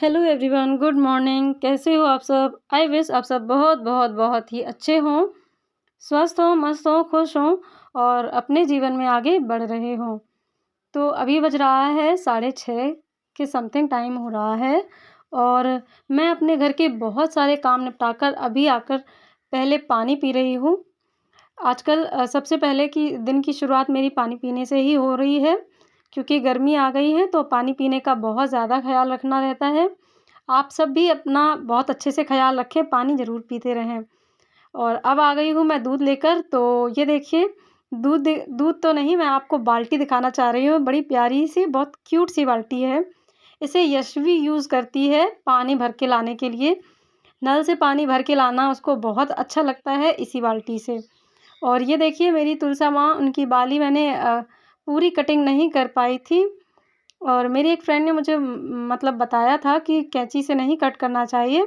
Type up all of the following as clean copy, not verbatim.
Hello everyone, good morning. कैसे हो आप सब? आई विश आप सब बहुत बहुत बहुत ही अच्छे हों, स्वस्थ हों, मस्त हों, खुश हों और अपने जीवन में आगे बढ़ रहे हों। तो अभी बज रहा है 6:30 के समथिंग टाइम हो रहा है और मैं अपने घर के बहुत सारे काम निपटाकर अभी आकर पहले पानी पी रही हूँ। आजकल सबसे पहले की दिन की शुरुआत मेरी पानी पीने से ही हो रही है, क्योंकि गर्मी आ गई है तो पानी पीने का बहुत ज़्यादा ख़्याल रखना रहता है। आप सब भी अपना बहुत अच्छे से ख़्याल रखें, पानी ज़रूर पीते रहें। और अब आ गई हूँ मैं दूध लेकर, तो ये देखिए दूध तो नहीं, मैं आपको बाल्टी दिखाना चाह रही हूँ। बड़ी प्यारी-सी, बहुत क्यूट सी बाल्टी है। इसे यशवी यूज़ करती है पानी भर के लाने के लिए। नल से पानी भर के लाना उसको बहुत अच्छा लगता है इसी बाल्टी से। और ये देखिए मेरी तुलसा माँ, उनकी बाली मैंने पूरी कटिंग नहीं कर पाई थी और मेरी एक फ्रेंड ने मुझे मतलब बताया था कि कैंची से नहीं कट करना चाहिए,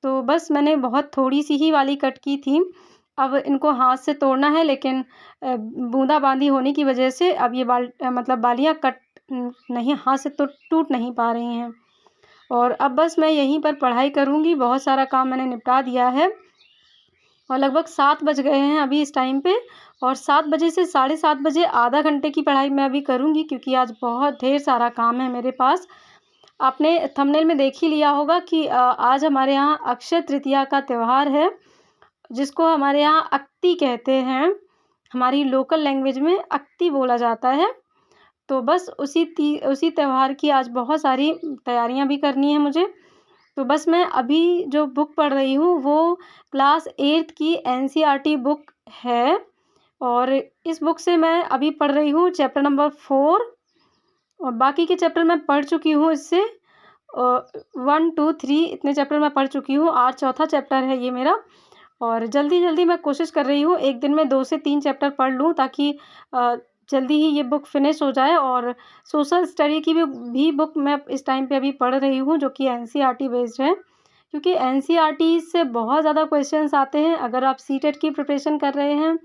तो बस मैंने बहुत थोड़ी-सी ही वाली कट की थी। अब इनको हाथ से तोड़ना है, लेकिन बूँदा-बाँदी होने की वजह से अब ये मतलब बालियाँ कट नहीं, हाथ से तो टूट नहीं पा रही हैं। और अब बस मैं यहीं पर पढ़ाई करूँगी, बहुत सारा काम मैंने निपटा दिया है और लगभग 7 बज गए हैं अभी इस टाइम पे। और 7 बजे से साढ़े 7 बजे आधा घंटे की पढ़ाई मैं अभी करूँगी, क्योंकि आज बहुत ढेर सारा काम है मेरे पास। आपने थंबनेल में देख ही लिया होगा कि आज हमारे यहाँ अक्षय तृतीया का त्योहार है, जिसको हमारे यहाँ अक्ति कहते हैं। हमारी लोकल लैंग्वेज में अक्ति बोला जाता है। तो बस उसी त्योहार की आज बहुत सारी तैयारियाँ भी करनी है मुझे। तो बस मैं अभी जो बुक पढ़ रही हूँ वो क्लास 8th की एनसीईआरटी बुक है और इस बुक से मैं अभी पढ़ रही हूँ चैप्टर नंबर 4 और बाकी के चैप्टर मैं पढ़ चुकी हूँ इससे 1, 2, 3 इतने चैप्टर मैं पढ़ चुकी हूँ। आज चौथा चैप्टर है ये मेरा और जल्दी-जल्दी मैं कोशिश कर रही हूँ एक दिन में 2 से 3 चैप्टर पढ़ लूँ, ताकि जल्दी ही ये बुक फिनिश हो जाए। और सोशल स्टडी की भी बुक मैं इस टाइम पे अभी पढ़ रही हूँ, जो कि एनसीईआरटी बेस्ड है, क्योंकि एनसीईआरटी से बहुत ज़्यादा क्वेश्चंस आते हैं। अगर आप सीटेट की प्रिपरेशन कर रहे हैं,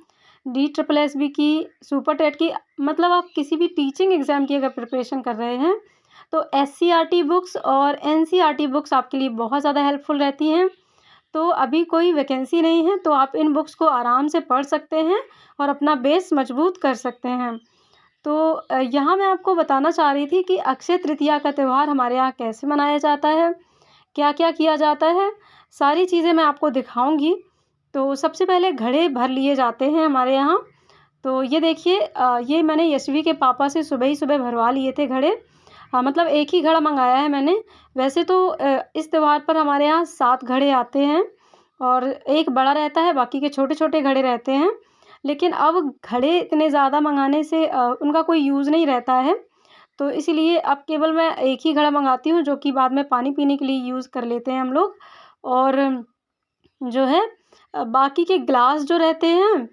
DSSSB की, सुपर टेट की, मतलब आप किसी भी टीचिंग एग्ज़ाम की अगर प्रिपरेशन कर रहे हैं, तो एससीईआरटी बुक्स और एनसीईआरटी बुक्स आपके लिए बहुत ज़्यादा हेल्पफुल रहती हैं। तो अभी कोई वैकेंसी नहीं है, तो आप इन बुक्स को आराम से पढ़ सकते हैं और अपना बेस मजबूत कर सकते हैं। तो यहाँ मैं आपको बताना चाह रही थी कि अक्षय तृतीया का त्यौहार हमारे यहाँ कैसे मनाया जाता है, क्या-क्या किया जाता है, सारी चीज़ें मैं आपको दिखाऊँगी। तो सबसे पहले घड़े भर लिए जाते हैं हमारे यहाँ। तो ये देखिए ये मैंने यशवी के पापा से सुबह ही सुबह भरवा लिए थे घड़े। मतलब एक ही घड़ा मँगाया है मैंने। वैसे तो इस त्योहार पर हमारे यहाँ 7 घड़े आते हैं और एक बड़ा रहता है, बाकी के छोटे-छोटे घड़े रहते हैं। लेकिन अब घड़े इतने ज़्यादा मँगाने से उनका कोई यूज़ नहीं रहता है, तो इसीलिए अब केवल मैं एक ही घड़ा मँगाती हूँ, जो कि बाद में पानी पीने के लिए यूज़ कर लेते हैं हम लोग। और जो है बाकी के ग्लास जो रहते हैं,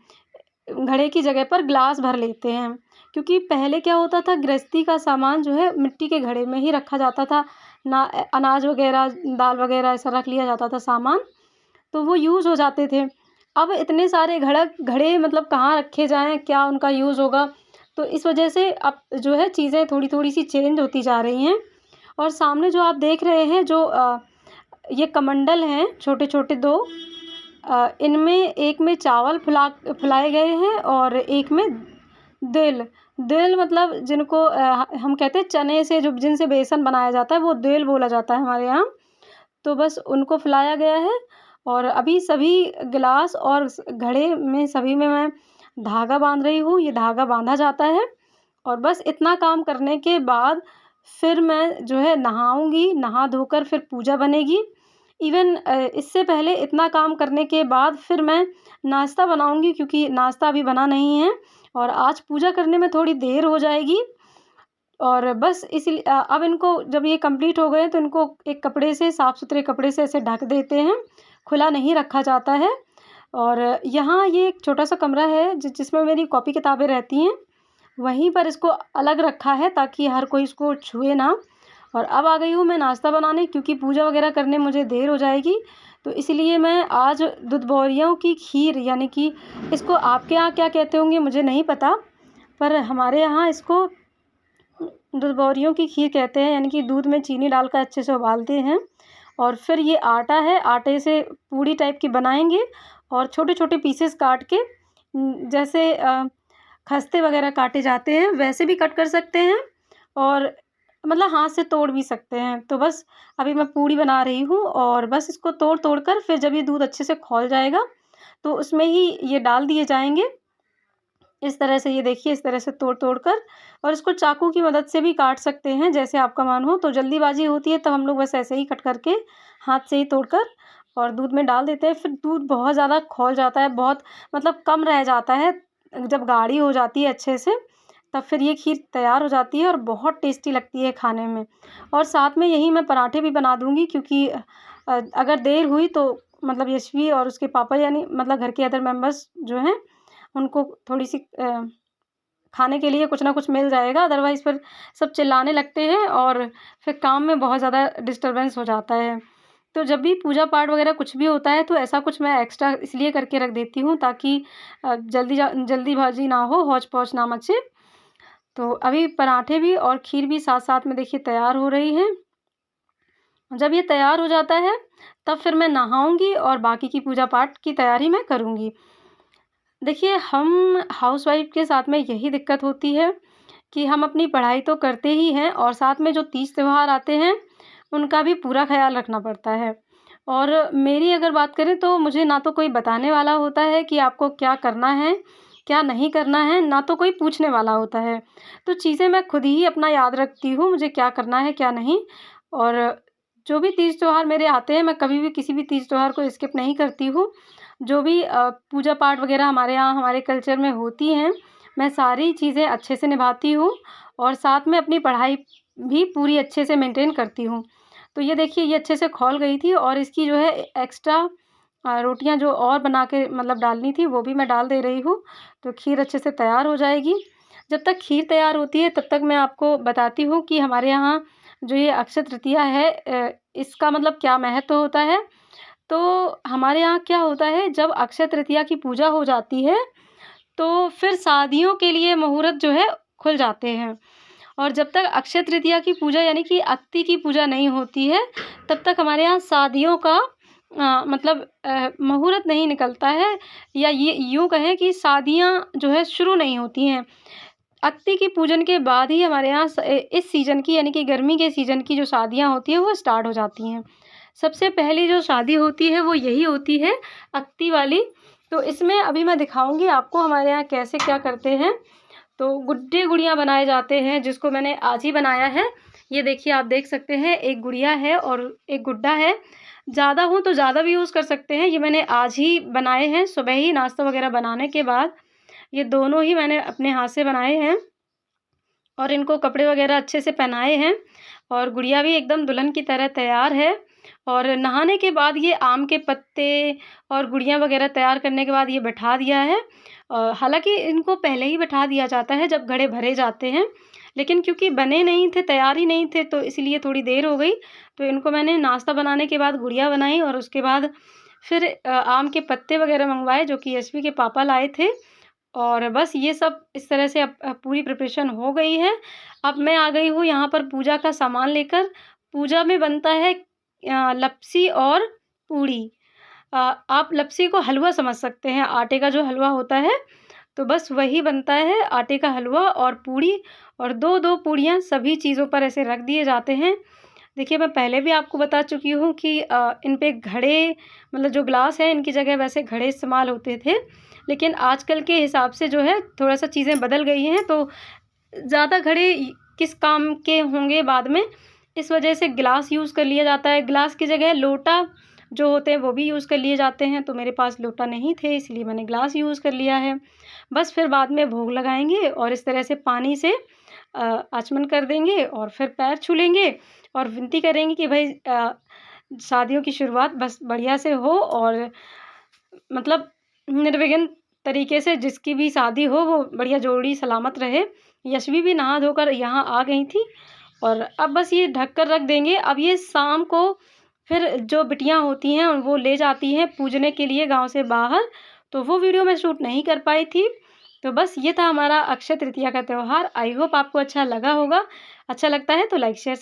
घड़े की जगह पर ग्लास भर लेते हैं, क्योंकि पहले क्या होता था, गृहस्थी का सामान जो है मिट्टी के घड़े में ही रखा जाता था। ना अनाज वग़ैरह, दाल वग़ैरह ऐसा रख लिया जाता था सामान, तो वो यूज़ हो जाते थे। अब इतने सारे घड़े मतलब कहाँ रखे जाएँ, क्या उनका यूज़ होगा? तो इस वजह से अब जो है चीज़ें थोड़ी-थोड़ी सी चेंज होती जा रही हैं। और सामने जो आप देख रहे हैं, जो ये कमंडल हैं छोटे-छोटे 2, इनमें एक में चावल फुलाए गए हैं और एक में दिल। दिल मतलब जिनको हम कहते हैं चने से, जो जिनसे बेसन बनाया जाता है, वो दिल बोला जाता है हमारे यहाँ। तो बस उनको फुलाया गया है और अभी सभी गिलास और घड़े में सभी में मैं धागा बांध रही हूँ। ये धागा बांधा जाता है और बस इतना काम करने के बाद फिर मैं जो है नहाऊँगी, नहा धोकर फिर पूजा बनेगी। इवन इससे पहले इतना काम करने के बाद फिर मैं नाश्ता बनाऊँगी, क्योंकि नाश्ता अभी बना नहीं है और आज पूजा करने में थोड़ी देर हो जाएगी। और बस इसलिए अब इनको जब ये कंप्लीट हो गए तो इनको एक कपड़े से, साफ़-सुथरे कपड़े से ऐसे ढक देते हैं, खुला नहीं रखा जाता है। और यहाँ ये एक छोटा-सा कमरा है जिसमें मेरी कॉपी किताबें रहती हैं, वहीं पर इसको अलग रखा है ताकि हर कोई इसको छुए ना। और अब आ गई हूँ मैं नाश्ता बनाने, क्योंकि पूजा वगैरह करने मुझे देर हो जाएगी, तो इसलिए मैं आज दूधबौरियों की खीर, यानी कि इसको आपके यहाँ क्या कहते होंगे मुझे नहीं पता, पर हमारे यहाँ इसको दुधबौरियों की खीर कहते हैं, यानी कि दूध में चीनी डालकर अच्छे से उबालते हैं और फिर ये आटा है, आटे से पूड़ी टाइप की बनाएँगे और छोटे-छोटे पीसेस काट के जैसे खस्ते वगैरह काटे जाते हैं वैसे भी कट कर सकते हैं और मतलब हाथ से तोड़ भी सकते हैं। तो बस अभी मैं पूड़ी बना रही हूँ और बस इसको तोड़-तोड़ कर फिर जब ये दूध अच्छे से खौल जाएगा, तो उसमें ही ये डाल दिए जाएँगे। इस तरह से ये देखिए, इस तरह से तोड़-तोड़ कर और इसको चाकू की मदद से भी काट सकते हैं, जैसे आपका मन हो। तो जल्दीबाज़ी होती है तब हम लोग बस ऐसे ही कट करके हाथ से ही तोड़कर और दूध में डाल देते हैं। फिर दूध बहुत ज़्यादा खौल जाता है, बहुत मतलब कम रह जाता है। जब गाढ़ी हो जाती है अच्छे से, तब फिर ये खीर तैयार हो जाती है और बहुत टेस्टी लगती है खाने में। और साथ में यही मैं पराठे भी बना दूँगी, क्योंकि अगर देर हुई तो मतलब यशवी और उसके पापा, यानी मतलब घर के अदर मेंबर्स जो हैं, उनको थोड़ी-सी खाने के लिए कुछ ना कुछ मिल जाएगा, अदरवाइज़ फिर सब चिल्लाने लगते हैं और फिर काम में बहुत ज़्यादा डिस्टर्बेंस हो जाता है। तो जब भी पूजा-पाठ वगैरह कुछ भी होता है, तो ऐसा कुछ मैं एक्स्ट्रा इसलिए करके रख देती हूँ ताकि जल्दीबाज़ी ना हो, हौच-पौच ना मचे। तो अभी पराठे भी और खीर भी साथ-साथ में देखिए तैयार हो रही हैं। जब ये तैयार हो जाता है, तब फिर मैं नहाऊँगी और बाकी की पूजा-पाठ की तैयारी मैं करूँगी। देखिए, हम हाउसवाइफ़ के साथ में यही दिक्कत होती है कि हम अपनी पढ़ाई तो करते ही हैं और साथ में जो तीज त्योहार आते हैं, उनका भी पूरा ख़्याल रखना पड़ता है। और मेरी अगर बात करें तो मुझे ना तो कोई बताने वाला होता है कि आपको क्या करना है, क्या नहीं करना है, ना तो कोई पूछने वाला होता है। तो चीज़ें मैं खुद ही अपना याद रखती हूँ, मुझे क्या करना है, क्या नहीं। और जो भी तीज त्योहार मेरे आते हैं, मैं कभी भी किसी भी तीज त्योहार को स्किप नहीं करती हूँ। जो भी पूजा पाठ वगैरह हमारे यहाँ हमारे कल्चर में होती हैं, मैं सारी चीज़ें अच्छे से निभाती हूँ और साथ में अपनी पढ़ाई भी पूरी अच्छे से मेंटेन करती हूँ। तो ये देखिए, ये अच्छे से खौल गई थी और इसकी जो है एक्स्ट्रा रोटियाँ जो और बना के मतलब डालनी थी, वो भी मैं डाल दे रही हूँ। तो खीर अच्छे से तैयार हो जाएगी। जब तक खीर तैयार होती है, तब तक मैं आपको बताती हूँ कि हमारे यहाँ जो ये अक्षय तृतीया है, इसका मतलब क्या महत्व होता है। तो हमारे यहाँ क्या होता है, जब अक्षय तृतीया की पूजा हो जाती है, तो फिर शादियों के लिए मुहूर्त जो है खुल जाते हैं। और जब तक अक्षय तृतीया की पूजा यानी कि अत्ति की पूजा नहीं होती है, तब तक हमारे यहाँ शादियों का मतलब मुहूर्त नहीं निकलता है, या ये यूँ कहें कि शादियाँ जो है शुरू नहीं होती हैं। अत्ति की पूजन के बाद ही हमारे यहाँ इस सीज़न की यानी कि गर्मी के सीज़न की जो शादियाँ होती हैं, वो स्टार्ट हो जाती हैं। सबसे पहली जो शादी होती है, वो यही होती है, अत्ती वाली। तो इसमें अभी मैं दिखाऊँगी आपको हमारे यहाँ कैसे क्या करते हैं। तो गुड्डे-गुड़ियाँ बनाए जाते हैं, जिसको मैंने आज ही बनाया है। ये देखिए, आप देख सकते हैं, एक गुड़िया है और एक गुड्डा है। ज़्यादा हो तो ज़्यादा भी यूज़ कर सकते हैं। ये मैंने आज ही बनाए हैं, सुबह ही नाश्ता वगैरह बनाने के बाद। ये दोनों ही मैंने अपने हाथ से बनाए हैं और इनको कपड़े वगैरह अच्छे से पहनाए हैं और गुड़िया भी एकदम दुल्हन की तरह तैयार है। और नहाने के बाद ये आम के पत्ते और गुड़िया वगैरह तैयार करने के बाद ये बैठा दिया है। हालाँकि इनको पहले ही बैठा दिया जाता है जब घड़े भरे जाते हैं, लेकिन क्योंकि बने नहीं थे, तैयार ही नहीं थे, तो इसलिए थोड़ी देर हो गई। तो इनको मैंने नाश्ता बनाने के बाद गुड़िया बनाई और उसके बाद फिर आम के पत्ते वगैरह मँगवाए, जो कि यशवी के पापा लाए थे। और बस ये सब इस तरह से अब पूरी प्रिपरेशन हो गई है। अब मैं आ गई हूँ यहाँ पर पूजा का सामान लेकर। पूजा में बनता है लपसी और पूड़ी। आप लपसी को हलवा समझ सकते हैं, आटे का जो हलवा होता है, तो बस वही बनता है, आटे का हलवा और पूड़ी। और 2-2 पूड़ियाँ सभी चीज़ों पर ऐसे रख दिए जाते हैं। देखिए, मैं पहले भी आपको बता चुकी हूँ कि इन पे घड़े मतलब जो ग्लास है, इनकी जगह वैसे घड़े इस्तेमाल होते थे। लेकिन आजकल के हिसाब से जो है थोड़ा-सा चीज़ें बदल गई हैं, तो ज़्यादा घड़े किस काम के होंगे बाद में, इस वजह से ग्लास यूज़ कर लिया जाता है। ग्लास की जगह लोटा जो होते हैं वो भी यूज़ कर लिए जाते हैं, तो मेरे पास लोटा नहीं थे, इसलिए मैंने ग्लास यूज़ कर लिया है। बस फिर बाद में भोग लगाएँगे और इस तरह से पानी से आचमन कर देंगे और फिर पैर छू लेंगे और विनती करेंगे कि भई शादियों की शुरुआत बस बढ़िया से हो और मतलब निर्विघ्न तरीके से जिसकी भी शादी हो वो बढ़िया जोड़ी सलामत रहे। यशवी भी नहा धोकर यहाँ आ गई थी और अब बस ये ढक कर रख देंगे। अब ये शाम को फिर जो बिटियाँ होती हैं वो ले जाती हैं पूजने के लिए गाँव से बाहर, तो वो वीडियो मैं शूट नहीं कर पाई थी। तो बस ये था हमारा अक्षय तृतीया का त्योहार। आई होप आपको अच्छा लगा होगा। अच्छा लगता है तो लाइक शेयर